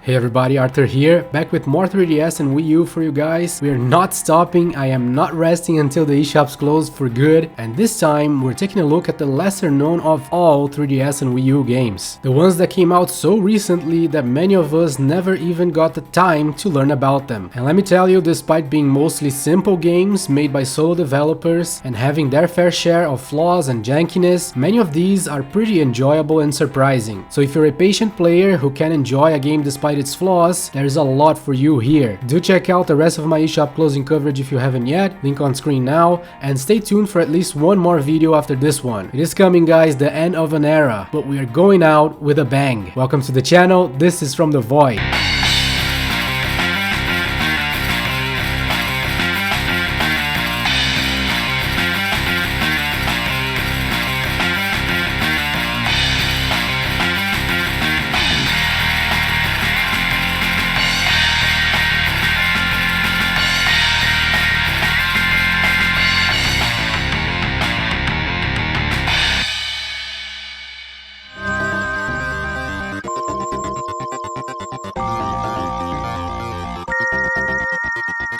Hey everybody, Arthur here, back with more 3DS and Wii U for you guys. We are not stopping, I am not resting until the eShops close for good, and this time we're taking a look at the lesser known of all 3DS and Wii U games. The ones that came out so recently that many of us never even got the time to learn about them. And let me tell you, despite being mostly simple games made by solo developers and having their fair share of flaws and jankiness, many of these are pretty enjoyable and surprising. So if you're a patient player who can enjoy a game despite its flaws, there is a lot for you here. Do check out the rest of my eShop closing coverage if you haven't yet, link on screen now, and stay tuned for at least one more video after this one. It is coming, guys, the end of an era, but we are going out with a bang. Welcome to the channel, this is From the Void.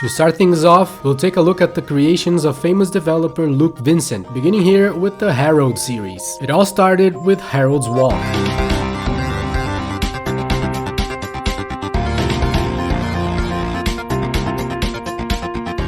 To start things off, we'll take a look at the creations of famous developer Luke Vincent, beginning here with the Herald series. It all started with Herald's Walk.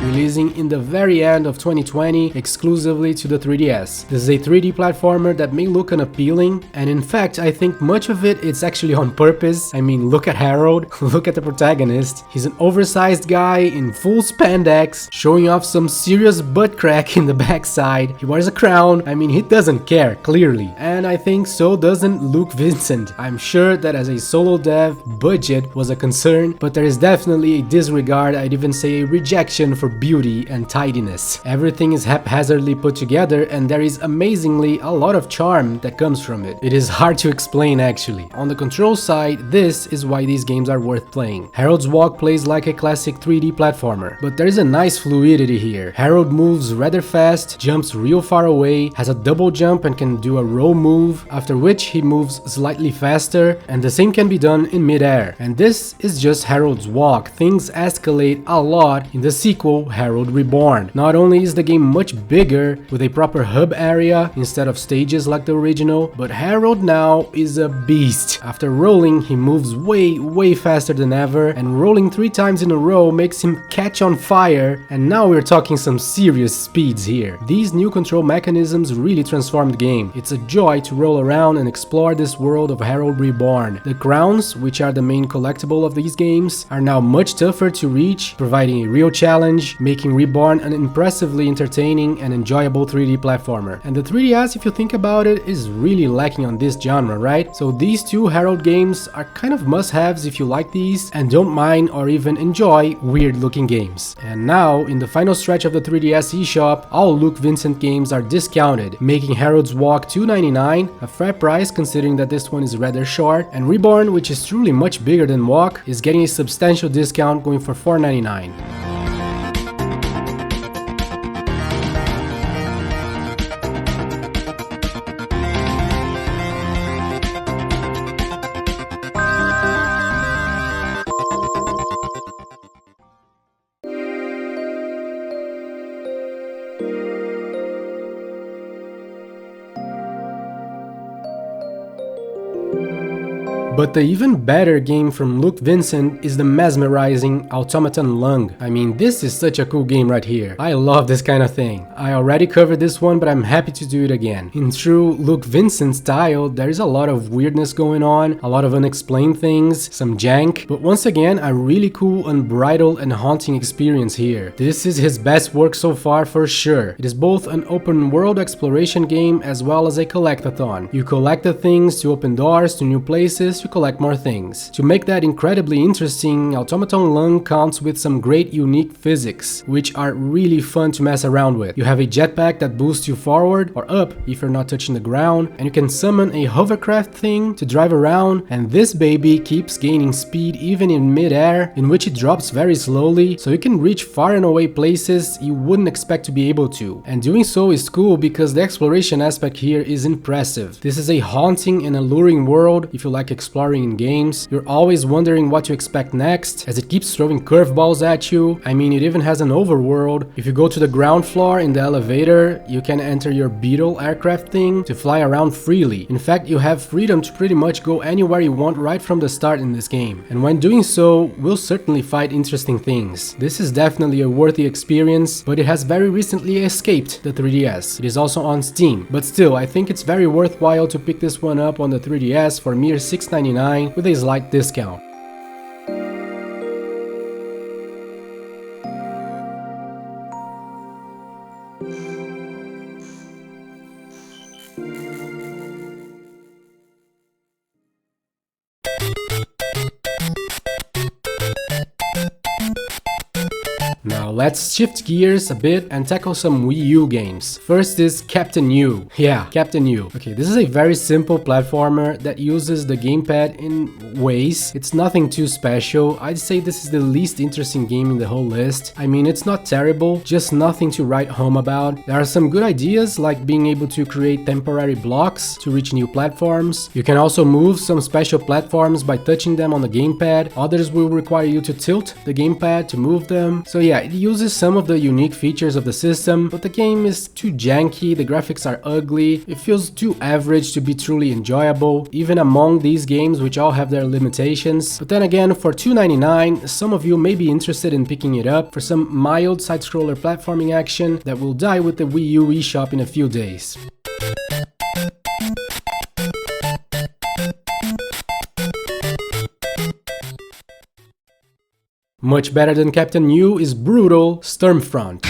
Releasing in the very end of 2020 exclusively to the 3DS. This is a 3D platformer that may look unappealing, and in fact I think much of it's actually on purpose. I mean, look at Harold, look at the protagonist. He's an oversized guy in full spandex, showing off some serious butt crack in the backside. He wears a crown, I mean he doesn't care, clearly. And I think so doesn't Luke Vincent. I'm sure that as a solo dev, budget was a concern, but there is definitely a disregard, I'd even say a rejection for beauty and tidiness. Everything is haphazardly put together and there is amazingly a lot of charm that comes from it. It is hard to explain actually. On the control side, this is why these games are worth playing. Harold's Walk plays like a classic 3D platformer, but there is a nice fluidity here. Harold moves rather fast, jumps real far away, has a double jump and can do a roll move, after which he moves slightly faster, and the same can be done in mid-air. And this is just Harold's Walk. Things escalate a lot in the sequel Herald Reborn. Not only is the game much bigger with a proper hub area instead of stages like the original, but Harold now is a beast. After rolling, he moves way faster than ever, and rolling 3 times in a row makes him catch on fire, and now we're talking some serious speeds here. These new control mechanisms really transformed the game. It's a joy to roll around and explore this world of Herald Reborn. The crowns, which are the main collectible of these games, are now much tougher to reach, providing a real challenge, making Reborn an impressively entertaining and enjoyable 3D platformer. And the 3DS, if you think about it, is really lacking on this genre, right? So these two Herald games are kind of must-haves if you like these and don't mind or even enjoy weird-looking games. And now, in the final stretch of the 3DS eShop, all Luke Vincent games are discounted, making Herald's Walk $2.99, a fair price considering that this one is rather short, and Reborn, which is truly much bigger than Walk, is getting a substantial discount going for $4.99. But the even better game from Luke Vincent is the Mesmerizing Automaton Lung. I mean, this is such a cool game right here. I love this kind of thing. I already covered this one, but I'm happy to do it again. In true Luke Vincent style, there is a lot of weirdness going on, a lot of unexplained things, some jank, but once again, a really cool, unbridled and haunting experience here. This is his best work so far for sure. It is both an open world exploration game as well as a collectathon. You collect the things to open doors to new places, to collect more things. To make that incredibly interesting, Automaton Lung counts with some great unique physics, which are really fun to mess around with. You have a jetpack that boosts you forward or up if you're not touching the ground, and you can summon a hovercraft thing to drive around, and this baby keeps gaining speed even in mid-air, in which it drops very slowly, so you can reach far and away places you wouldn't expect to be able to. And doing so is cool because the exploration aspect here is impressive. This is a haunting and alluring world if you like exploring exploring in games. You're always wondering what to expect next, as it keeps throwing curveballs at you. I mean, it even has an overworld. If you go to the ground floor in the elevator, you can enter your Beetle aircraft thing to fly around freely. In fact, you have freedom to pretty much go anywhere you want right from the start in this game. And when doing so, we'll certainly find interesting things. This is definitely a worthy experience, but it has very recently escaped the 3DS. It is also on Steam, but still, I think it's very worthwhile to pick this one up on the 3DS for mere $6.99 with a slight discount. Now let's shift gears a bit and tackle some Wii U games. First is Captain U. Yeah, Captain U. Okay, this is a very simple platformer that uses the gamepad in ways. It's nothing too special. I'd say this is the least interesting game in the whole list. I mean, it's not terrible, just nothing to write home about. There are some good ideas, like being able to create temporary blocks to reach new platforms. You can also move some special platforms by touching them on the gamepad. Others will require you to tilt the gamepad to move them. So yeah, it uses some of the unique features of the system, but the game is too janky, the graphics are ugly, it feels too average to be truly enjoyable, even among these games which all have their limitations. But then again, for $2.99, some of you may be interested in picking it up for some mild side-scroller platforming action that will die with the Wii U eShop in a few days. Much better than Captain U is brutal Sturmfront.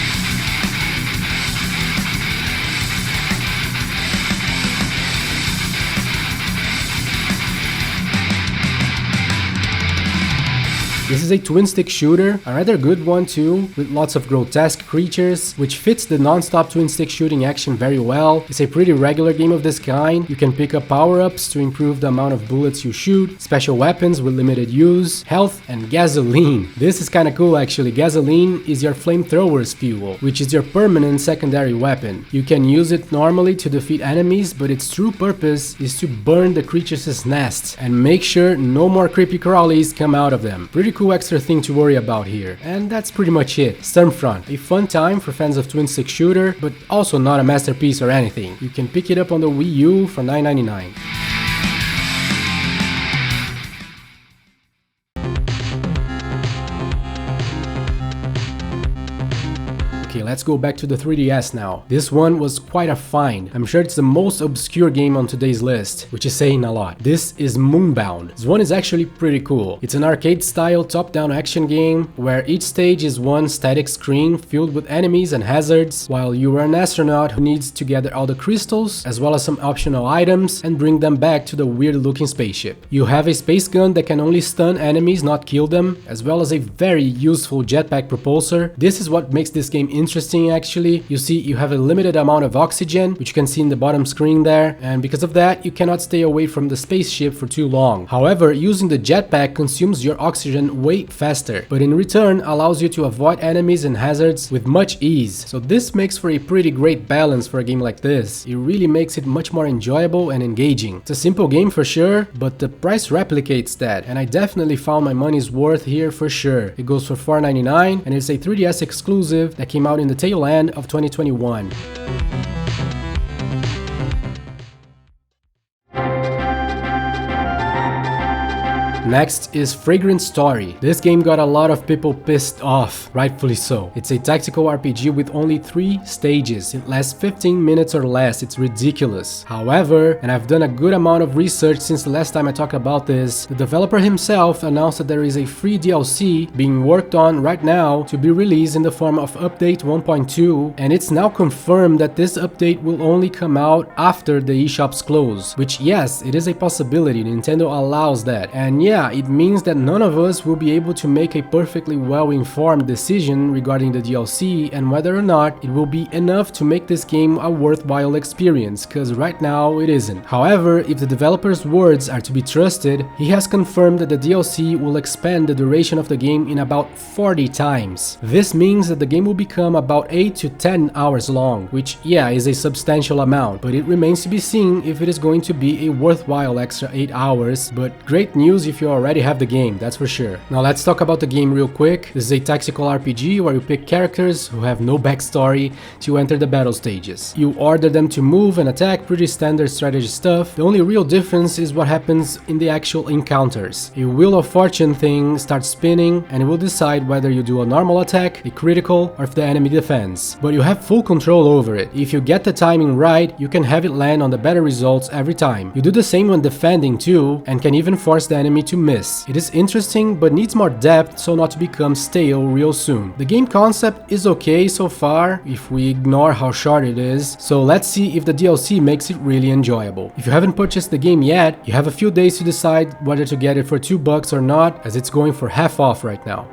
This is a twin-stick shooter, a rather good one too, with lots of grotesque creatures, which fits the non-stop twin-stick shooting action very well. It's a pretty regular game of this kind. You can pick up power-ups to improve the amount of bullets you shoot, special weapons with limited use, health, and gasoline. This is kinda cool actually. Gasoline is your flamethrower's fuel, which is your permanent secondary weapon. You can use it normally to defeat enemies, but its true purpose is to burn the creatures' nests and make sure no more creepy crawlies come out of them. Pretty cool extra thing to worry about here. And that's pretty much it. Sturmfront, a fun time for fans of twin-stick shooter, but also not a masterpiece or anything. You can pick it up on the Wii U for $9.99. Okay, let's go back to the 3DS now. This one was quite a find. I'm sure it's the most obscure game on today's list, which is saying a lot. This is Moonbound. This one is actually pretty cool. It's an arcade-style top-down action game where each stage is one static screen filled with enemies and hazards, while you are an astronaut who needs to gather all the crystals, as well as some optional items, and bring them back to the weird-looking spaceship. You have a space gun that can only stun enemies, not kill them, as well as a very useful jetpack propulsor. This is what makes this game interesting actually. You see, you have a limited amount of oxygen, which you can see in the bottom screen there, and because of that, you cannot stay away from the spaceship for too long. However, using the jetpack consumes your oxygen way faster, but in return allows you to avoid enemies and hazards with much ease. So this makes for a pretty great balance for a game like this. It really makes it much more enjoyable and engaging. It's a simple game for sure, but the price replicates that, and I definitely found my money's worth here for sure. It goes for $4.99, and it's a 3DS exclusive that came out in the tail end of 2021. Next is Fragrant Story. This game got a lot of people pissed off, rightfully so. It's a tactical RPG with only 3 stages. It lasts 15 minutes or less. It's ridiculous. However, and I've done a good amount of research since the last time I talked about this, the developer himself announced that there is a free DLC being worked on right now to be released in the form of Update 1.2, and it's now confirmed that this update will only come out after the eShops close, which yes, it is a possibility. Nintendo allows that. And yeah, yeah, it means that none of us will be able to make a perfectly well-informed decision regarding the DLC and whether or not it will be enough to make this game a worthwhile experience, cause right now it isn't. However, if the developer's words are to be trusted, he has confirmed that the DLC will expand the duration of the game in about 40 times. This means that the game will become about 8 to 10 hours long, which yeah is a substantial amount, but it remains to be seen if it is going to be a worthwhile extra 8 hours, but great news if you already have the game, that's for sure. Now let's talk about the game real quick. This is a tactical RPG where you pick characters who have no backstory to enter the battle stages. You order them to move and attack, pretty standard strategy stuff. The only real difference is what happens in the actual encounters. A Wheel of Fortune thing starts spinning and it will decide whether you do a normal attack, a critical, or if the enemy defends. But you have full control over it. If you get the timing right, you can have it land on the better results every time. You do the same when defending too, and can even force the enemy to miss. It is interesting, but needs more depth so not to become stale real soon. The game concept is okay so far, if we ignore how short it is, so let's see if the DLC makes it really enjoyable. If you haven't purchased the game yet, you have a few days to decide whether to get it for $2 or not, as it's going for half off right now.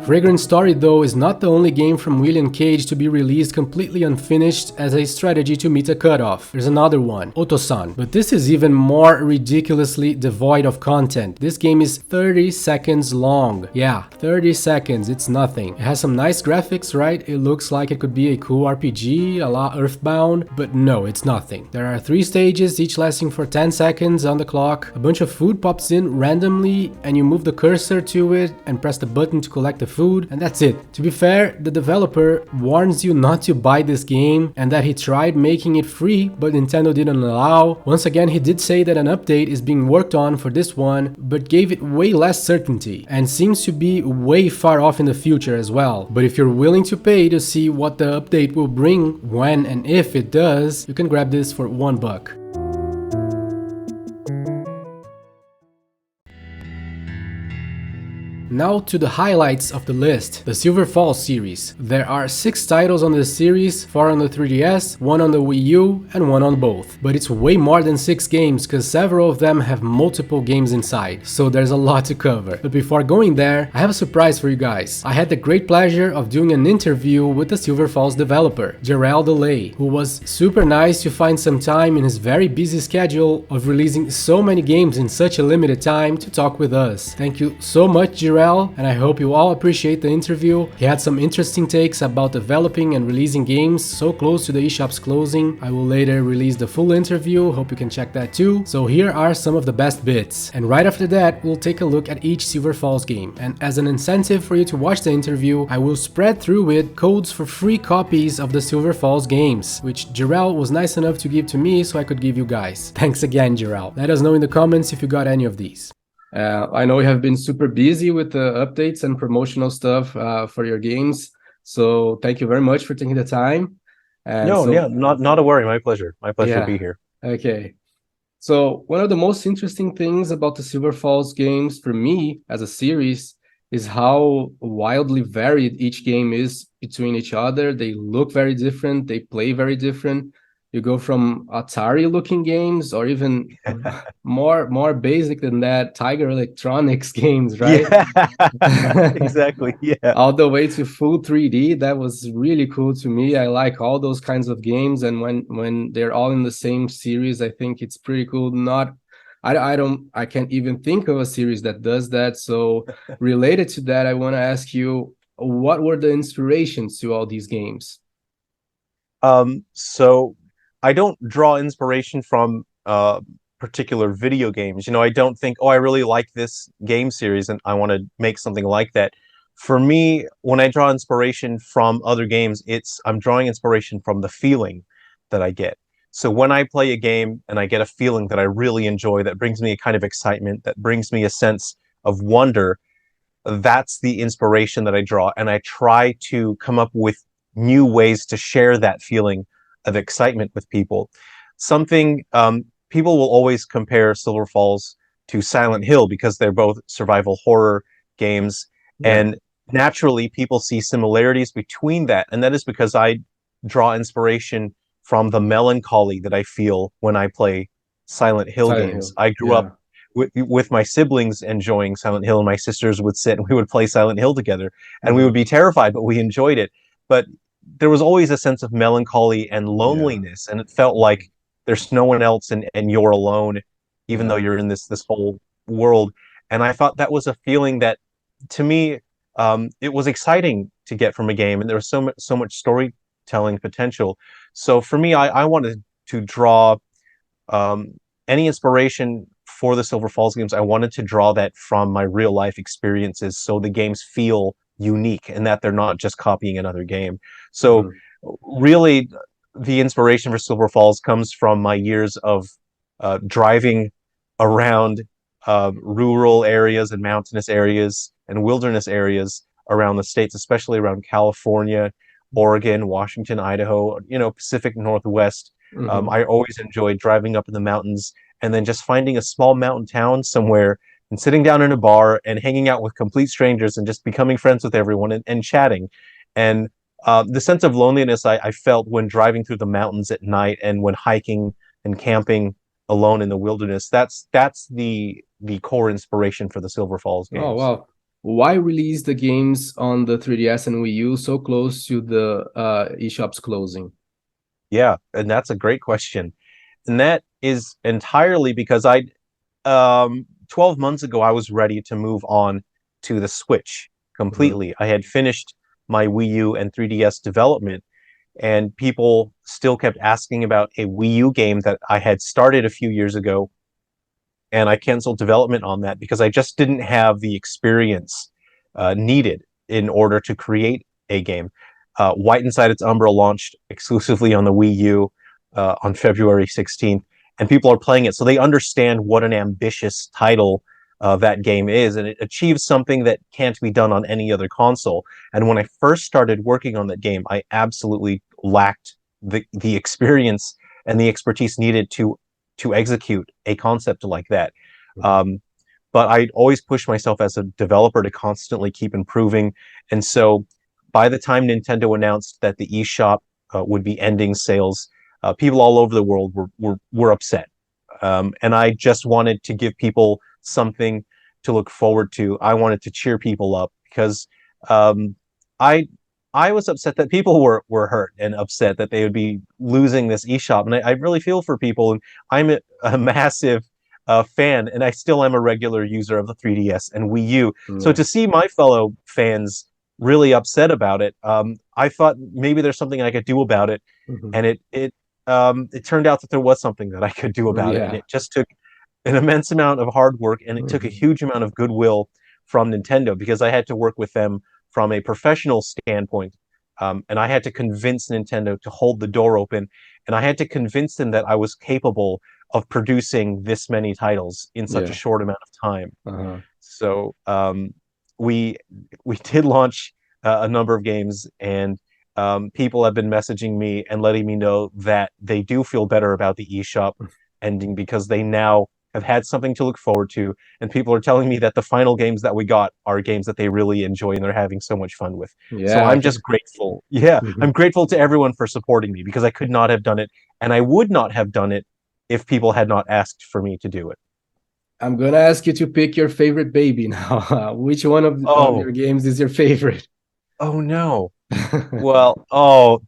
Fragrant Story though is not the only game from William Cage to be released completely unfinished as a strategy to meet a cutoff. There's another one, Otosan, but this is even more ridiculously devoid of content. This game is 30 seconds long. Yeah, 30 seconds, it's nothing. It has some nice graphics, right? It looks like it could be a cool RPG, a la Earthbound, but no, it's nothing. There are 3 stages, each lasting for 10 seconds on the clock. A bunch of food pops in randomly and you move the cursor to it and press the button to collect the food, and that's it. To be fair, the developer warns you not to buy this game and that he tried making it free, but Nintendo didn't allow. Once again, he did say that an update is being worked on for this one, but gave it way less certainty and seems to be way far off in the future as well. But if you're willing to pay to see what the update will bring when and if it does, you can grab this for $1. Now to the highlights of the list, the Silver Falls series. There are 6 titles on this series, 4 on the 3DS, 1 on the Wii U, and 1 on both. But it's way more than 6 games, cause several of them have multiple games inside, so there's a lot to cover. But before going there, I have a surprise for you guys. I had the great pleasure of doing an interview with the Silver Falls developer, JERREL, who was super nice to find some time in his very busy schedule of releasing so many games in such a limited time to talk with us. Thank you so much, JERREL, and I hope you all appreciate the interview. He had some interesting takes about developing and releasing games so close to the eShop's closing. I will later release the full interview, hope you can check that too. So here are some of the best bits. And right after that, we'll take a look at each Silver Falls game. And as an incentive for you to watch the interview, I will spread through it codes for free copies of the Silver Falls games, which JERREL was nice enough to give to me so I could give you guys. Thanks again, JERREL. Let us know in the comments if you got any of these. I know you have been super busy with the updates and promotional stuff for your games, so thank you very much for taking the time. And not a worry. My pleasure. My pleasure to be here. Okay. So one of the most interesting things about the Silver Falls games for me as a series is how wildly varied each game is between each other. They look very different. They play very different. You go from Atari-looking games, or even more basic than that, Tiger Electronics games, right? Yeah. Exactly. Yeah. All the way to full 3D. That was really cool to me. I like all those kinds of games, and when they're all in the same series, I think it's pretty cool. I can't even think of a series that does that. So related to that, I want to ask you, what were the inspirations to all these games? So I don't draw inspiration from particular video games. You know, I don't think, oh, I really like this game series and I want to make something like that. For me, when I draw inspiration from other games, I'm drawing inspiration from the feeling that I get. So when I play a game and I get a feeling that I really enjoy, that brings me a kind of excitement, that brings me a sense of wonder, that's the inspiration that I draw. And I try to come up with new ways to share that feeling of excitement with people. People will always compare Silver Falls to Silent Hill because they're both survival horror games. Yeah. And naturally people see similarities between that, and that is because I draw inspiration from the melancholy that I feel when I play Silent Hill Silent games. Hill. I grew up Yeah. with my siblings enjoying Silent Hill, and my sisters would sit and we would play Silent Hill together, and we would Hmm. be terrified, but we enjoyed it. But there was always a sense of melancholy and Yeah. loneliness, and it felt Mhm. like there's no one else, and you're alone, even though Yeah. you're in this whole world. And I thought that was a feeling that, to me, it was exciting to get from a game, and there was so much storytelling potential. So for me, I wanted to draw um, any inspiration for the Silver Falls games. I wanted to draw that from my real life experiences, so the games feel unique and that they're not just copying another game. So Hmm. really, the inspiration for Silver Falls comes from my years of driving around rural areas and mountainous areas and wilderness areas around the states, especially around California, Oregon, Washington, Idaho, Pacific Northwest. Hmm. I always enjoyed driving up in the mountains and then just finding a small mountain town somewhere and sitting down in a bar and hanging out with complete strangers and just becoming friends with everyone and chatting. And the sense of loneliness I felt when driving through the mountains at night and when hiking and camping alone in the wilderness, that's the core inspiration for the Silver Falls Oh, games. wow. Why release the games on the 3DS and Wii U so close to the eShop's closing? Yeah, and that's a great question. And that is entirely because 12 months ago I was ready to move on to the Switch Hmm. completely. I had finished my Wii U and 3DS development, and people still kept asking about a Wii U game that I had started a few years ago, and I canceled development on that because I just didn't have the experience needed in order to create a game. White Inside Its Umbra launched exclusively on the Wii U on February 16th, and people are playing it, so they understand what an ambitious title that game is, and it achieves something that can't be done on any other console. And when I first started working on that game, I absolutely lacked the experience and the expertise needed to execute a concept like that. Hmm. Um, but I always push myself as a developer to constantly keep improving. And so by the time Nintendo announced that the eShop would be ending sales, people all over the world were upset. And I just wanted to give people something to look forward to. I wanted to cheer people up because um, I I was upset that people were hurt and upset that they would be losing this eShop, and I really feel for people. And I'm a massive fan, and I still am a regular user of the 3DS and Wii U. So Yeah. to see my fellow fans really upset about it, I thought maybe there's something I could do about it, Hmm. and it turned out that there was something that I could do about it, and Yeah. it just took an immense amount of hard work, and it took a Hmm. huge amount of goodwill from Nintendo because I had to work with them from a professional standpoint. And I had to convince Nintendo to hold the door open, and I had to convince them that I was capable of producing this many titles in such a Yeah. short amount of time. Uh-huh. So we we did launch a number of games, and people have been messaging me and letting me know that they do feel better about the eShop ending because they now have had something to look forward to, and people are telling me that the final games that we got are games that they really enjoy and they're having so much fun with. So Yeah, I I'm can. just grateful. Yeah, I'm Mhm. grateful to everyone for supporting me because I could not have done it, and I would not have done it if people had not asked for me to do it. I'm gonna ask you to pick your favorite baby now. Which one of your Oh, games is your favorite? oh no. Well,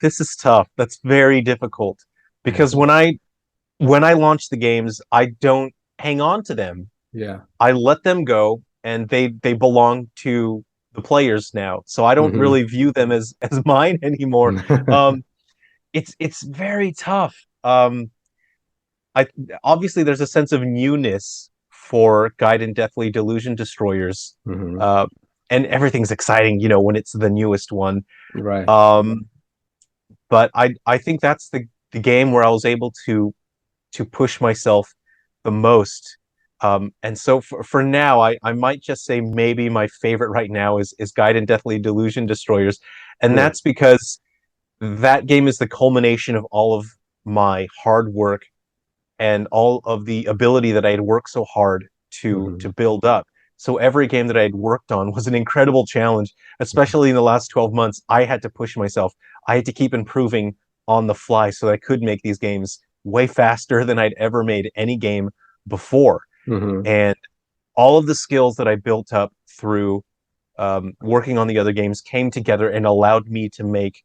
this is tough. That's very difficult because when I launch the games, I don't hang on to them. Yeah. I let them go, and they belong to the players now. So I don't Hmm. really view them as mine anymore. Um, it's very tough. I Obviously there's a sense of newness for Gaiden Deathly Delusion Destroyers, Hmm. uh, and everything's exciting, when it's the newest one. Right. Um, but I think that's the game where I was able to push myself the most. And so for now, I might just say maybe my favorite right now is Gaiden Deathly Delusion Destroyers, and Cool. that's because that game is the culmination of all of my hard work and all of the ability that I had worked so hard to Hmm. build up. So every game that I had worked on was an incredible challenge, especially in the last 12 months. I had to push myself. I had to keep improving on the fly so that I could make these games way faster than I'd ever made any game before. Mm-hmm. And all of the skills that I built up through working on the other games came together and allowed me to make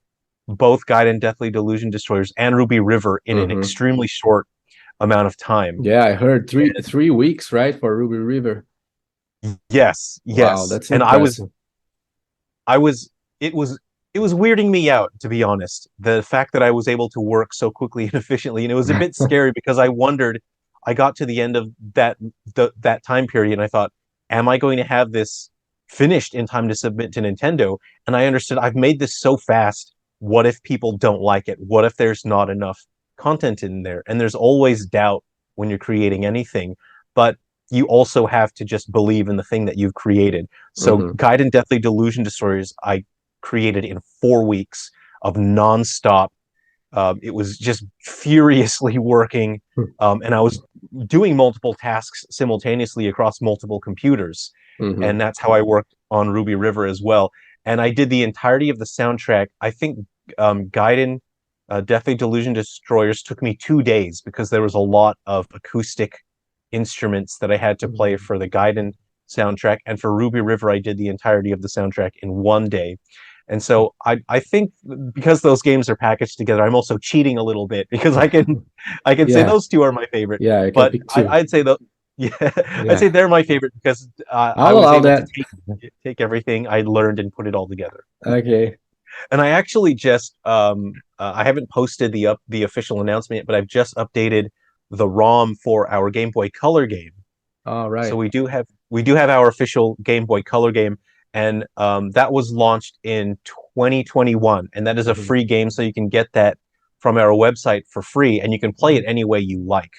both Gaiden Deathly Delusion Destroyers and Ruby River in an Mm-hmm. extremely short amount of time. Yeah, I heard 3 weeks, right, for Ruby River. Yes, Wow, yes. that's And impressive. I was, it was, it was weirding me out, to be honest. The fact that I was able to work so quickly and efficiently, and it was a bit scary because I wondered, I got to the end of that time period and I thought, am I going to have this finished in time to submit to Nintendo? And I understood I've made this so fast. What if people don't like it? What if there's not enough content in there? And there's always doubt when you're creating anything, but you also have to just believe in the thing that you've created. So Mm-hmm. Gaiden Deathly Delusion Destroyers, I created in 4 weeks of nonstop. It was just furiously working, and I was doing multiple tasks simultaneously across multiple computers, Mm-hmm. and that's how I worked on Ruby River as well. And I did the entirety of the soundtrack. I think Gaiden Deathly Delusion Destroyers took me 2 days because there was a lot of acoustic instruments that I had to play for the Gaiden soundtrack, and for Ruby River, I did the entirety of the soundtrack in 1 day. And so I think because those games are packaged together, I'm also cheating a little bit because I can say Yeah, those two are my favorite, yeah, I can but pick two. I'd say the yeah, I'd say Yeah, they're my favorite because I I'll was allow able to that. take everything I learned and put it all together. Okay. And I actually just I haven't posted the official announcement yet, but I've just updated the ROM for our Game Boy Color game. All So right. we do have our official Game Boy Color game, and that was launched in 2021, and that is a Mm-hmm. free game, so you can get that from our website for free, and you can play it any way you like.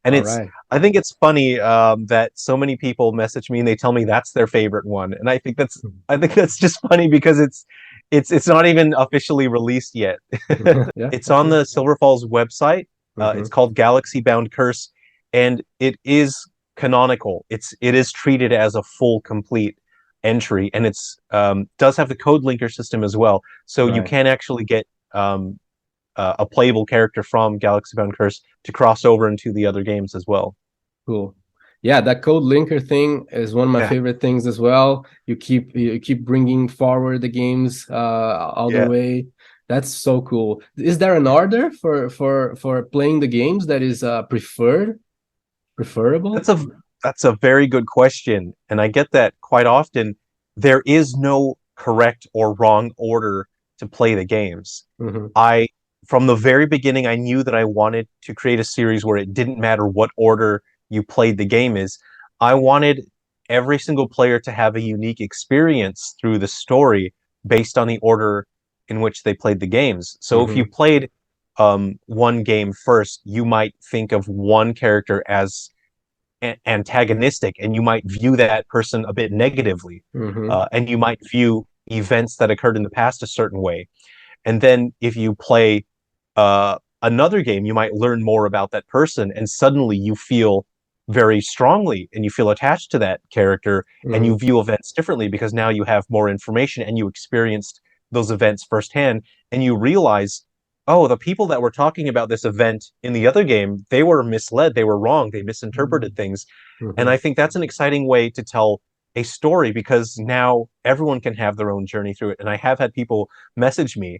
And All it's right. I think it's funny that so many people message me and they tell me that's their favorite one, and I think that's just funny because it's not even officially released yet. Yeah, It's on okay. the Silver Falls website. Mm-hmm. It's called Galaxy Bound Curse, and it is canonical. It is treated as a full complete entry, and it's does have the code linker system as well. So you Right. can actually get a playable character from Galaxy Bound Curse to cross over into the other games as well. Cool. Yeah, that code linker thing is one of my Yeah, favorite things as well. You keep bringing forward the games all the yeah. way. That's so cool. Is there an order for playing the games that is preferable? That's a that's a very good question, and I get that quite often. There is no correct or wrong order to play the games. Mm-hmm. I From the very beginning, I knew that I wanted to create a series where it didn't matter what order you played the game is. I wanted every single player to have a unique experience through the story based on the order in which they played the games. So if you Mm-hmm. played one game first, you might think of one character as antagonistic, and you might view that person a bit negatively, Mm-hmm. and you might view events that occurred in the past a certain way. And then if you play another game, you might learn more about that person, and suddenly you feel very strongly and you feel attached to that character, and Mm-hmm. you view events differently because now you have more information and you experienced those events firsthand, and you realize, oh, the people that were talking about this event in the other game, they were misled, they were wrong, they misinterpreted things. And Mm-hmm. I think that's an exciting way to tell a story because now everyone can have their own journey through it. And I have had people message me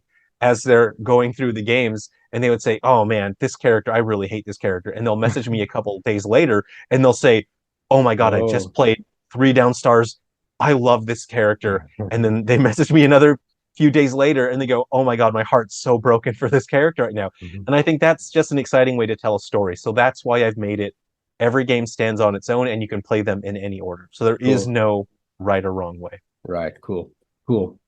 as they're going through the games and they would say, oh man, this character, I really hate this character. And they'll message me a couple of days later and they'll say, oh my God, I just Oh. played Three Down Stars. I love this character. And then they message me another few days later and they go, oh my God, my heart's so broken for this character right now. Mhm. And I think that's just an exciting way to tell a story. So that's why I've made it. Every game stands on its own and you can play them in any order. So there is Cool. no right or wrong way. Right. Cool. Cool.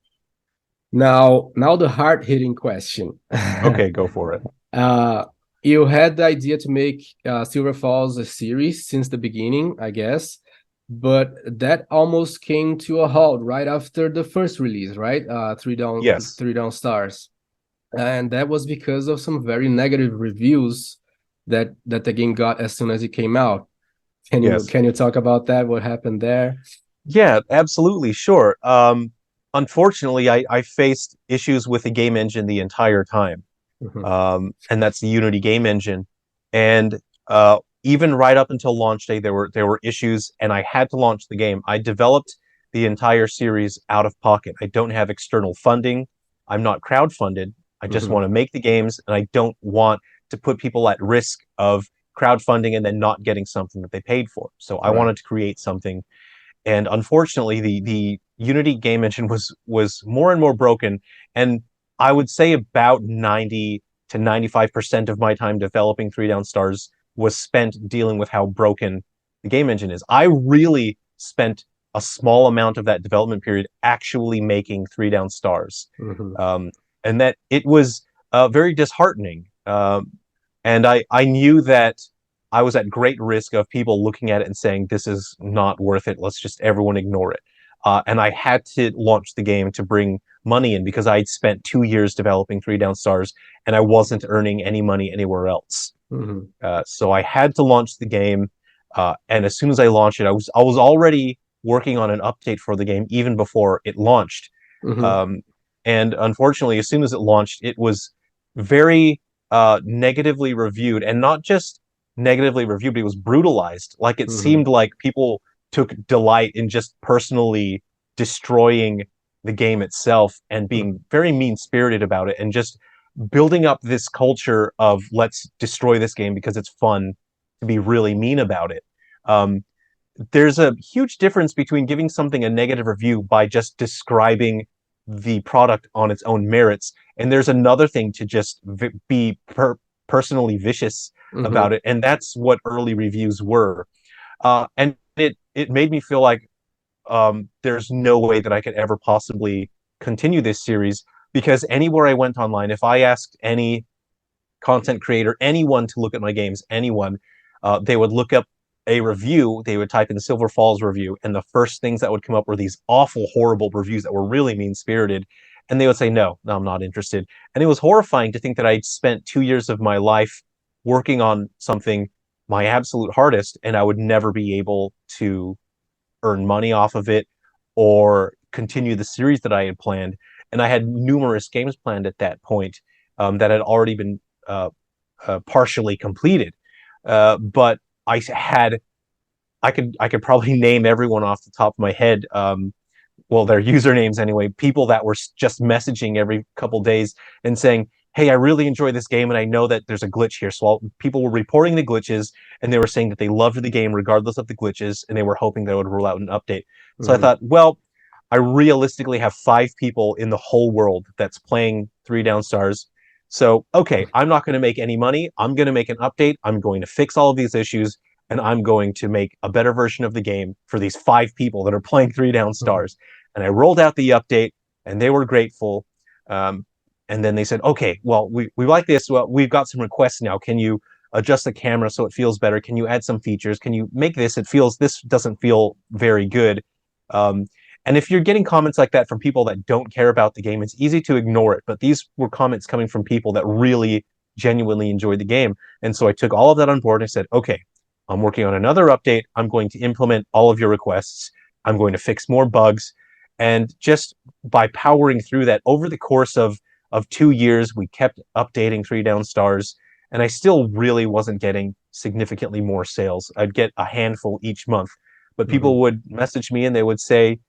Now the hard-hitting question. Okay, go for it. Uh, you had the idea to make Silver Falls a series since the beginning, I guess, but that almost came to a halt right after the first release, right? Yes. Three Down Stars, and that was because of some very negative reviews that the game got as soon as it came out. Yes. Can you talk about that? What happened there? Yeah, absolutely, sure. Unfortunately, I faced issues with the game engine the entire time, Hmm. and that's the Unity game engine. And even right up until launch day, there were issues, and I had to launch the game. I developed the entire series out of pocket. I don't have external funding. I'm not crowdfunded. I just Hmm. want to make the games, and I don't want to put people at risk of crowdfunding and then not getting something that they paid for. So I Right. wanted to create something, and unfortunately the Unity game engine was more and more broken, and I would say about 90 to 95% of my time developing Three Down Stars was spent dealing with how broken the game engine is. I really spent a small amount of that development period actually making Three Down Stars, Hmm. um, and that it was very disheartening. And I knew that I was at great risk of people looking at it and saying, this is not worth it. Let's just everyone ignore it. And I had to launch the game to bring money in because I'd spent 2 years developing Three Down Stars and I wasn't earning any money anywhere else. Hmm. So I had to launch the game. And as soon as I launched it, I was already working on an update for the game even before it launched. Hmm. Um, and unfortunately, as soon as it launched, it was very negatively reviewed, and not just negatively reviewed, but it was brutalized. Like it Hmm. seemed like people took delight in just personally destroying the game itself and being very mean-spirited about it, and just building up this culture of let's destroy this game because it's fun to be really mean about it. Um, there's a huge difference between giving something a negative review by just describing the product on its own merits, and there's another thing to just be personally vicious Hmm. about it, and that's what early reviews were. And it made me feel like there's no way that I could ever possibly continue this series, because anywhere I went online, if I asked any content creator, anyone to look at my games, anyone, they would look up a review, they would type in Silver Falls review, and the first things that would come up were these awful, horrible reviews that were really mean spirited. And they would say, no, no, I'm not interested. And it was horrifying to think that I'd spent 2 years of my life working on something my absolute hardest, and I would never be able to earn money off of it or continue the series that I had planned. And I had numerous games planned at that point, that had already been partially completed. But I had I could probably name everyone off the top of my head. Well, their usernames anyway. People that were just messaging every couple days and saying, "Hey, I really enjoy this game, and I know that there's a glitch here." So people were reporting the glitches, and they were saying that they loved the game regardless of the glitches, and they were hoping that it would roll out an update. So I Hmm. thought, well, I realistically have 5 people in the whole world that's playing Three Down Stars. So, okay, I'm not going to make any money. I'm going to make an update. I'm going to fix all of these issues, and I'm going to make a better version of the game for these 5 people that are playing Three Down Hmm. Stars. And I rolled out the update, and they were grateful. Um, and then they said, okay, well, we like this. Well, we've got some requests now. Can you adjust the camera so it feels better? Can you add some features? Can you make this? This doesn't feel very good. Um, and if you're getting comments like that from people that don't care about the game, it's easy to ignore it. But these were comments coming from people that really genuinely enjoyed the game. And so I took all of that on board and I said, okay, I'm working on another update. I'm going to implement all of your requests. I'm going to fix more bugs. And just by powering through that over the course of 2 years, we kept updating Three Down Stars. And I still really wasn't getting significantly more sales. I'd get a handful each month. But Hmm. people would message me and they would say,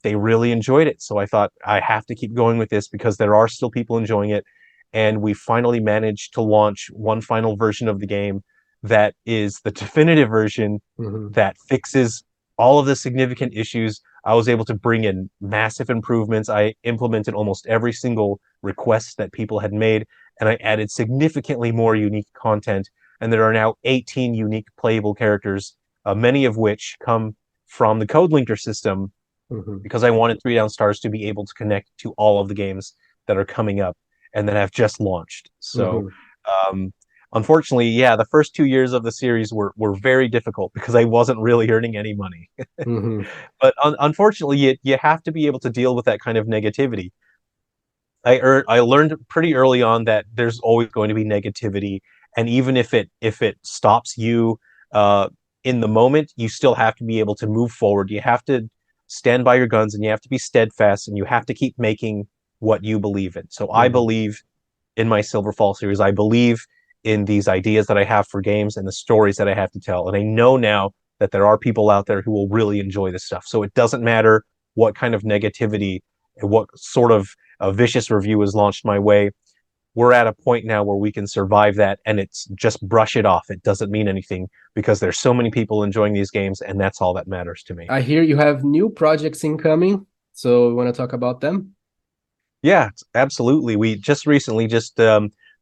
they really enjoyed it. So I thought I have to keep going with this because there are still people enjoying it. And we finally managed to launch one final version of the game that is the definitive version Hmm. that fixes all of the significant issues. I was able to bring in massive improvements. I implemented almost every single request that people had made, and I added significantly more unique content. And there are now 18 unique playable characters, many of which come from the code linker system, Hmm. because I wanted Three Down Stars to be able to connect to all of the games that are coming up and that have just launched. So, Hmm. um, unfortunately, yeah, the first 2 years of the series were very difficult because I wasn't really earning any money. Hmm. But unfortunately, you have to be able to deal with that kind of negativity. I learned pretty early on that there's always going to be negativity, and even if it stops you, uh, in the moment, you still have to be able to move forward. You have to stand by your guns, and you have to be steadfast, and you have to keep making what you believe in. So I believe in my Silverfall series. I believe in these ideas that I have for games and the stories that I have to tell. And I know now that there are people out there who will really enjoy this stuff. So it doesn't matter what kind of negativity and what sort of a vicious review is launched my way. We're at a point now where we can survive that, and it's just brush it off. It doesn't mean anything because there's so many people enjoying these games, and that's all that matters to me. I hear you have new projects incoming, so we want to talk about them? Yeah, absolutely. We just recently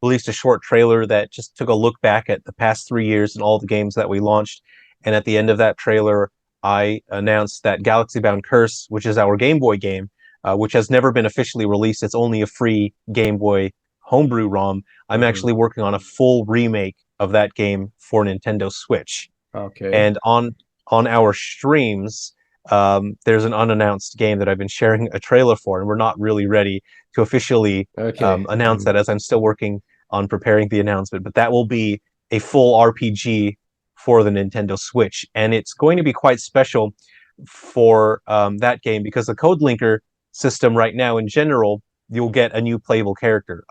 released a short trailer that just took a look back at the past 3 years and all the games that we launched. And at the end of that trailer, I announced that Galaxy Bound Curse, which is our Game Boy game, which has never been officially released. It's only a free Game Boy homebrew ROM. I'm actually working on a full remake of that game for Nintendo Switch. Okay. And on our streams, there's an unannounced game that I've been sharing a trailer for, and we're not really ready to officially announce that, as I'm still working on preparing the announcement. But that will be a full RPG for the Nintendo Switch, and it's going to be quite special for that game because the code linker system right now, in general, you'll get a new playable character.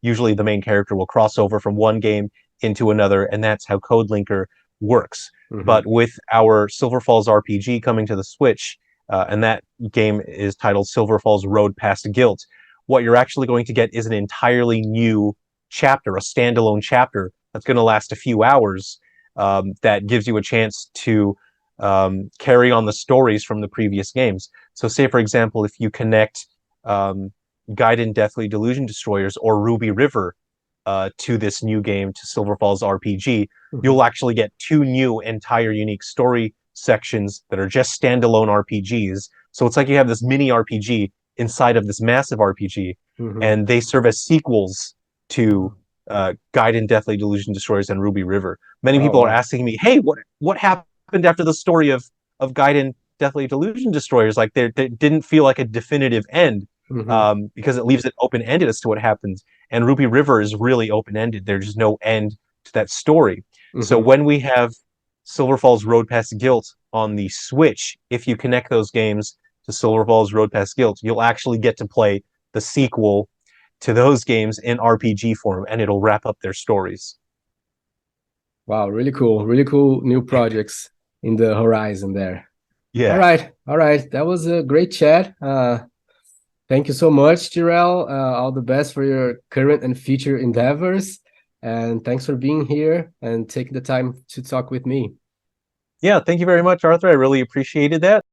Usually the main character will cross over from one game into another, and that's how code linker works. But with our Silver Falls RPG coming to the Switch, and that game is titled Silver Falls Road Past Guilt, what you're actually going to get is an entirely new chapter, a standalone chapter that's going to last a few hours, that gives you a chance to carry on the stories from the previous games. So say, for example, if you connect Gaiden Deathly Delusion Destroyers or Ruby River to this new game, to Silver Falls RPG, you'll actually get two new entire unique story sections that are just standalone RPGs. So it's like you have this mini RPG inside of this massive RPG, and they serve as sequels to Gaiden Deathly Delusion Destroyers and Ruby River. Many people are asking me, hey, what happened after the story of Gaiden Deathly Delusion Destroyers? Like, they didn't feel like a definitive end, because it leaves it open-ended as to what happens. And Ruby River is really open-ended. There's no end to that story. So when we have Silver Falls Road Past Guilt on the Switch, if you connect those games to Silver Falls Road Past Guilt, you'll actually get to play the sequel to those games in RPG form, and it'll wrap up their stories. Wow, really cool. Really cool new projects in the horizon there. Yeah. All right. That was a great chat. Thank you so much, JERREL. All the best for your current and future endeavors. And thanks for being here and taking the time to talk with me. Yeah, thank you very much, Arthur. I really appreciated that.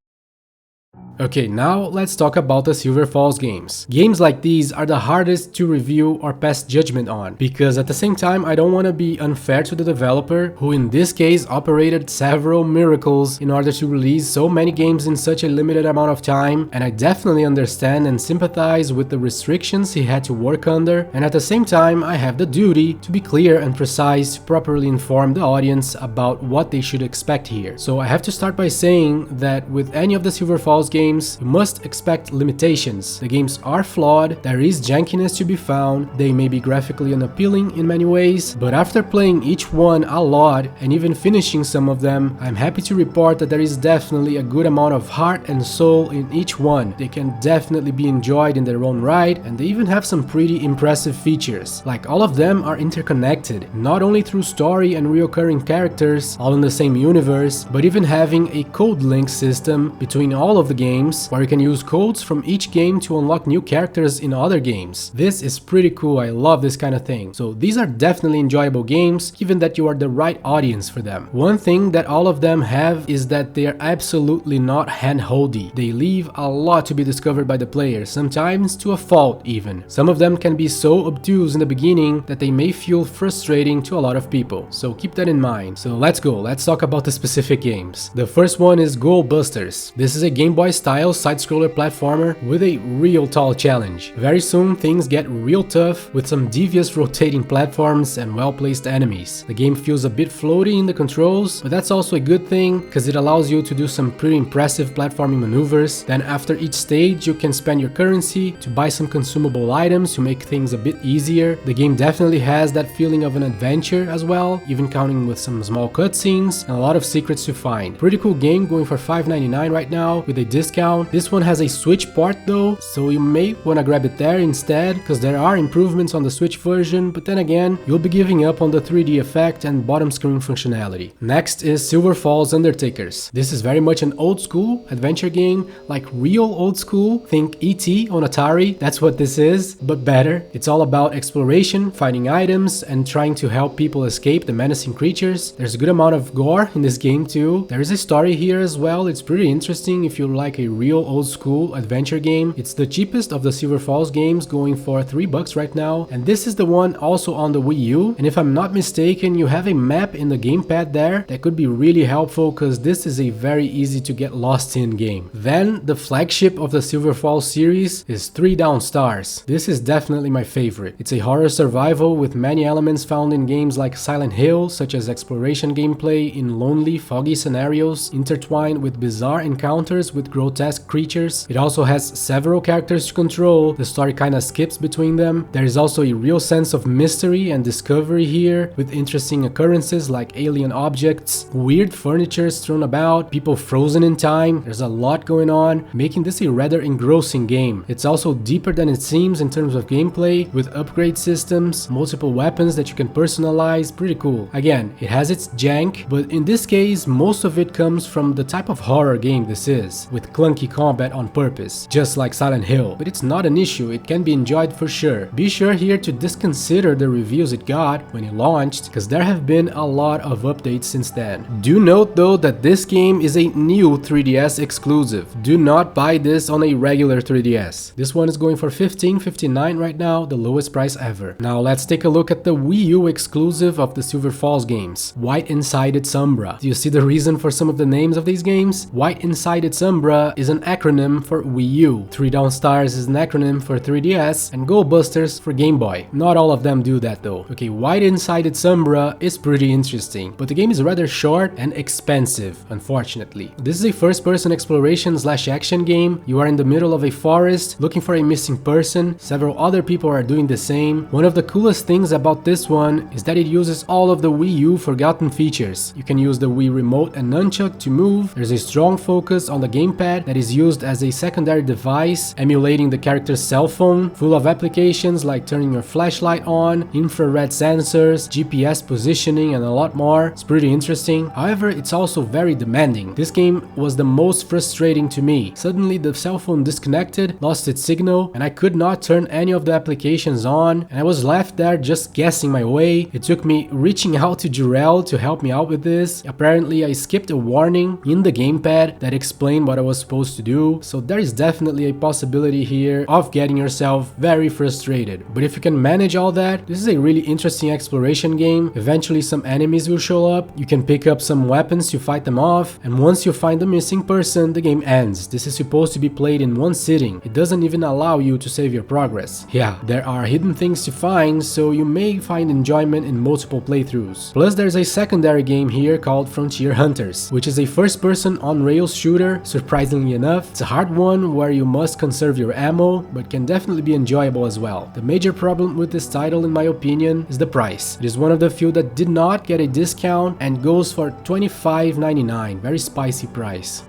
Okay, now let's talk about the Silver Falls games. Games like these are the hardest to review or pass judgment on, because at the same time I don't want to be unfair to the developer, who in this case operated several miracles in order to release so many games in such a limited amount of time, and I definitely understand and sympathize with the restrictions he had to work under, and at the same time I have the duty to be clear and precise to properly inform the audience about what they should expect here. So I have to start by saying that with any of the Silver Falls games, you must expect limitations. The games are flawed, there is jankiness to be found, they may be graphically unappealing in many ways, but after playing each one a lot and even finishing some of them, I'm happy to report that there is definitely a good amount of heart and soul in each one. They can definitely be enjoyed in their own right, and they even have some pretty impressive features. Like, all of them are interconnected, not only through story and reoccurring characters, all in the same universe, but even having a code link system between all of the games, where you can use codes from each game to unlock new characters in other games. This is pretty cool, I love this kind of thing. So these are definitely enjoyable games, given that you are the right audience for them. One thing that all of them have is that they are absolutely not handholdy. They leave a lot to be discovered by the player, sometimes to a fault even. Some of them can be so obtuse in the beginning that they may feel frustrating to a lot of people, so keep that in mind. So let's talk about the specific games. The first one is Ghoul Busters. This is a Game Boy style side-scroller platformer with a real tall challenge. Very soon things get real tough with some devious rotating platforms and well-placed enemies. The game feels a bit floaty in the controls, but that's also a good thing because it allows you to do some pretty impressive platforming maneuvers. Then after each stage you can spend your currency to buy some consumable items to make things a bit easier. The game definitely has that feeling of an adventure as well, even counting with some small cutscenes and a lot of secrets to find. Pretty cool game, going for $5.99 right now with a discount. This one has a Switch port though, so you may want to grab it there instead because there are improvements on the Switch version, but then again you'll be giving up on the 3D effect and bottom screen functionality. Next is Silver Falls Undertakers. This is very much an old school adventure game, like real old school. Think E.T. on Atari, that's what this is, but better. It's all about exploration, finding items, and trying to help people escape the menacing creatures. There's a good amount of gore in this game too. There is a story here as well. It's pretty interesting if you like a real old school adventure game. It's the cheapest of the Silver Falls games, going for $3 right now, and this is the one also on the Wii U, and if I'm not mistaken you have a map in the gamepad there that could be really helpful because this is a very easy to get lost in game. Then the flagship of the Silver Falls series is 3 Down Stars. This is definitely my favorite. It's a horror survival with many elements found in games like Silent Hill, such as exploration gameplay in lonely, foggy scenarios intertwined with bizarre encounters with grotesque creatures. It also has several characters to control. The story kinda skips between them. There is also a real sense of mystery and discovery here, with interesting occurrences like alien objects, weird furniture thrown about, people frozen in time. There's a lot going on, making this a rather engrossing game. It's also deeper than it seems in terms of gameplay, with upgrade systems, multiple weapons that you can personalize. Pretty cool. Again, it has its jank, but in this case most of it comes from the type of horror game this is, with clunky combat on purpose, just like Silent Hill. But it's not an issue, it can be enjoyed for sure. Be sure here to disconsider the reviews it got when it launched, because there have been a lot of updates since then. Do note though that this game is a new 3DS exclusive. Do not buy this on a regular 3DS. This one is going for $15.59 right now, the lowest price ever. Now let's take a look at the Wii U exclusive of the Silver Falls games, White Inside Its Umbra. Do you see the reason for some of the names of these games? White Inside Its Umbra is an acronym for Wii U, 3 Down Stars is an acronym for 3DS, and Go Busters for Game Boy. Not all of them do that though. Okay, White Inside Its Umbra is pretty interesting, but the game is rather short and expensive, unfortunately. This is a first-person exploration/action game. You are in the middle of a forest looking for a missing person. Several other people are doing the same. One of the coolest things about this one is that it uses all of the Wii U forgotten features. You can use the Wii remote and nunchuck to move. There's a strong focus on the gamepad that is used as a secondary device, emulating the character's cell phone, full of applications like turning your flashlight on, infrared sensors, GPS positioning, and a lot more. It's pretty interesting. However, it's also very demanding. This game was the most frustrating to me. Suddenly the cell phone disconnected, lost its signal, and I could not turn any of the applications on, and I was left there just guessing my way. It took me reaching out to JERREL to help me out with this. Apparently I skipped a warning in the gamepad that explained what I was supposed to do, so there is definitely a possibility here of getting yourself very frustrated. But if you can manage all that, this is a really interesting exploration game. Eventually some enemies will show up, you can pick up some weapons to fight them off, and once you find the missing person, the game ends. This is supposed to be played in one sitting. It doesn't even allow you to save your progress. Yeah, there are hidden things to find, so you may find enjoyment in multiple playthroughs. Plus there's a secondary game here called Frontier Hunters, which is a first-person on-rails shooter. Surprisingly enough, it's a hard one where you must conserve your ammo, but can definitely be enjoyable as well. The major problem with this title, in my opinion, is the price. It is one of the few that did not get a discount and goes for $25.99. Very spicy price.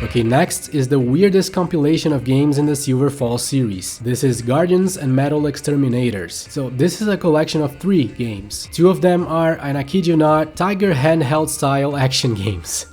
Okay, next is the weirdest compilation of games in the Silver Falls series. This is Guardians and Metal Exterminators. So this is a collection of 3 games. 2 of them are, and I kid you not, Tiger handheld style action games.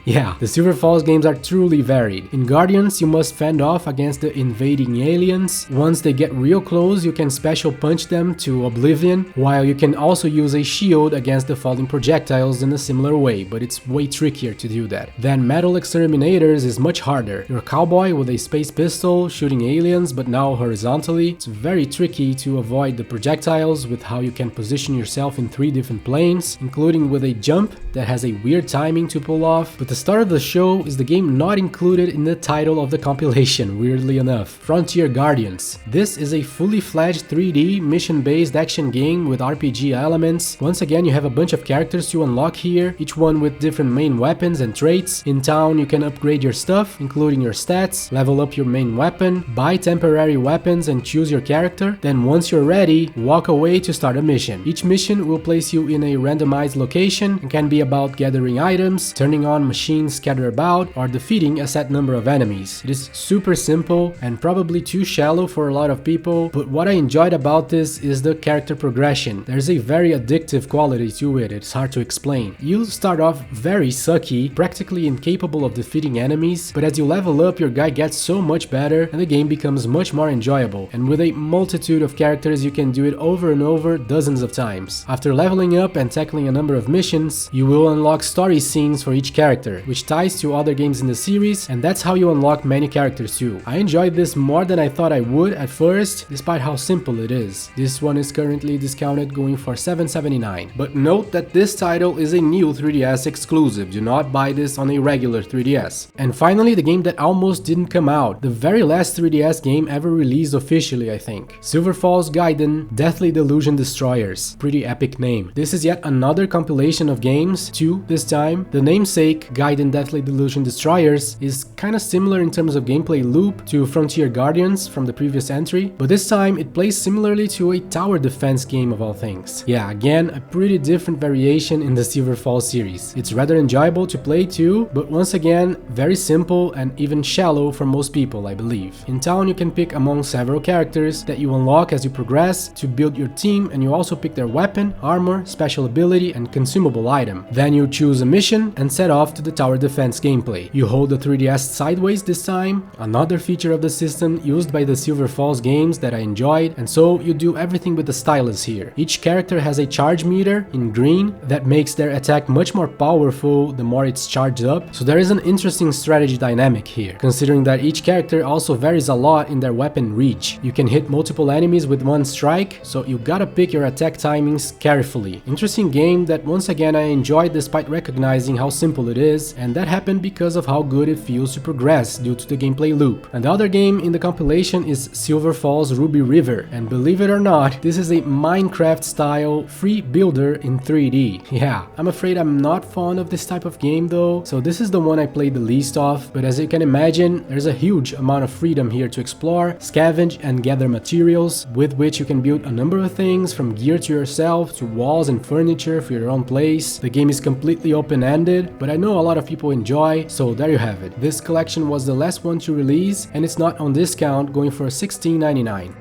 Yeah, the Silver Falls games are truly varied. In Guardians, you must fend off against the invading aliens. Once they get real close, you can special punch them to oblivion, while you can also use a shield against the falling projectiles in a similar way, but it's way trickier to do that. Then Metal Exterminators is much harder. You're a cowboy with a space pistol shooting aliens, but now horizontally. It's very tricky to avoid the projectiles with how you can position yourself in 3 different planes, including with a jump that has a weird timing to pull off. But the star of the show is the game not included in the title of the compilation, weirdly enough, Frontier Guardians. This is a fully fledged 3D mission-based action game with RPG elements. Once again, you have a bunch of characters to unlock here, each one with different main weapons and traits. In town, you can upgrade your stuff, including your stats, level up your main weapon, buy temporary weapons and choose your character. Then once you're ready, walk away to start a mission. Each mission will place you in a randomized location and can be about gathering items, turning on machines scattered about, or defeating a set number of enemies. It is super simple and probably too shallow for a lot of people, but what I enjoyed about this is the character progression. There's a very addictive quality to it, it's hard to explain. You start off very sucky, practically incapable of defeating enemies, but as you level up, your guy gets so much better and the game becomes much more enjoyable. And with a multitude of characters, you can do it over and over dozens of times. After leveling up and tackling a number of missions, you will unlock story scenes for each character, which ties to other games in the series, and that's how you unlock many characters too. I enjoyed this more than I thought I would at first, despite how simple it is. This one is currently discounted, going for $7.79. But note that this title is a new 3DS exclusive, do not buy this on a regular 3DS. And finally, the game that almost didn't come out, the very last 3DS game ever released officially, I think. Silver Falls Gaiden Deathly Delusion Destroyers. Pretty epic name. This is yet another compilation of games, 2 this time. The namesake, Gaiden Deathly Delusion Destroyers, is kinda similar in terms of gameplay loop to Frontier Guardians from the previous entry, but this time it plays similarly to a tower defense game of all things. Yeah, again, a pretty different variation in the Silver Falls series. It's rather enjoyable to play too, but once again, very simple and even shallow for most people, I believe. In town, you can pick among several characters that you unlock as you progress to build your team, and you also pick their weapon, armor, special ability, and consumable item. Then you choose a mission and set off to the tower defense gameplay. You hold the 3DS sideways this time, another feature of the system used by the Silver Falls games that I enjoyed, and so you do everything with the stylus here. Each character has a charge meter in green that makes their attack much more powerful the more it's charged up, so there is an interesting strategy dynamic here, considering that each character also varies a lot in their weapon reach. You can hit multiple enemies with one strike, so you gotta pick your attack timings carefully. Interesting game that once again I enjoyed despite recognizing how simple it is, and that happened because of how good it feels to progress due to the gameplay loop. And the other game in the compilation is Silver Falls Ruby River, and believe it or not, this is a Minecraft style free builder in 3D. Yeah, I'm afraid I'm not fond of this type of game though, so this is the one I played the least of, but as you can imagine, there's a huge amount of freedom here to explore, scavenge and gather materials, with which you can build a number of things from gear to yourself to walls and furniture for your own place. The game is completely open-ended, but I know a lot of people enjoy, so there you have it. This collection was the last one to release, and it's not on discount, going for $16.99.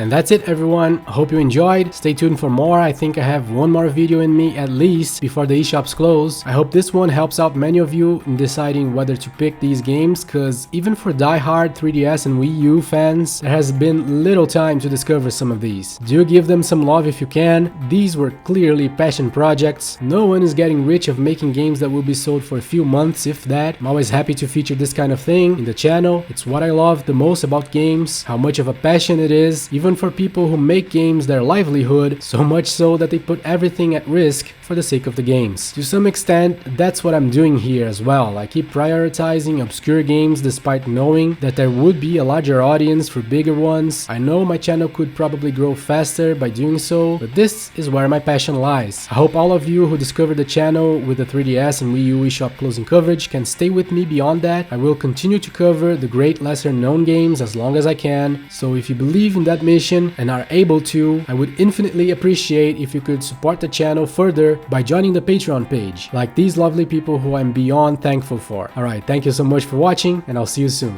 And that's it everyone, hope you enjoyed, stay tuned for more. I think I have one more video in me at least before the eShops close. I hope this one helps out many of you in deciding whether to pick these games, cause even for die-hard 3DS and Wii U fans, there has been little time to discover some of these. Do give them some love if you can, these were clearly passion projects. No one is getting rich of making games that will be sold for a few months, if that. I'm always happy to feature this kind of thing in the channel. It's what I love the most about games, how much of a passion it is, even for people who make games their livelihood, so much so that they put everything at risk for the sake of the games. To some extent, that's what I'm doing here as well. I keep prioritizing obscure games despite knowing that there would be a larger audience for bigger ones. I know my channel could probably grow faster by doing so, but this is where my passion lies. I hope all of you who discovered the channel with the 3DS and Wii U eShop closing coverage can stay with me beyond that. I will continue to cover the great lesser known games as long as I can, so if you believe in that mission and are able to, I would infinitely appreciate if you could support the channel further by joining the Patreon page, like these lovely people who I'm beyond thankful for. Alright, thank you so much for watching, and I'll see you soon.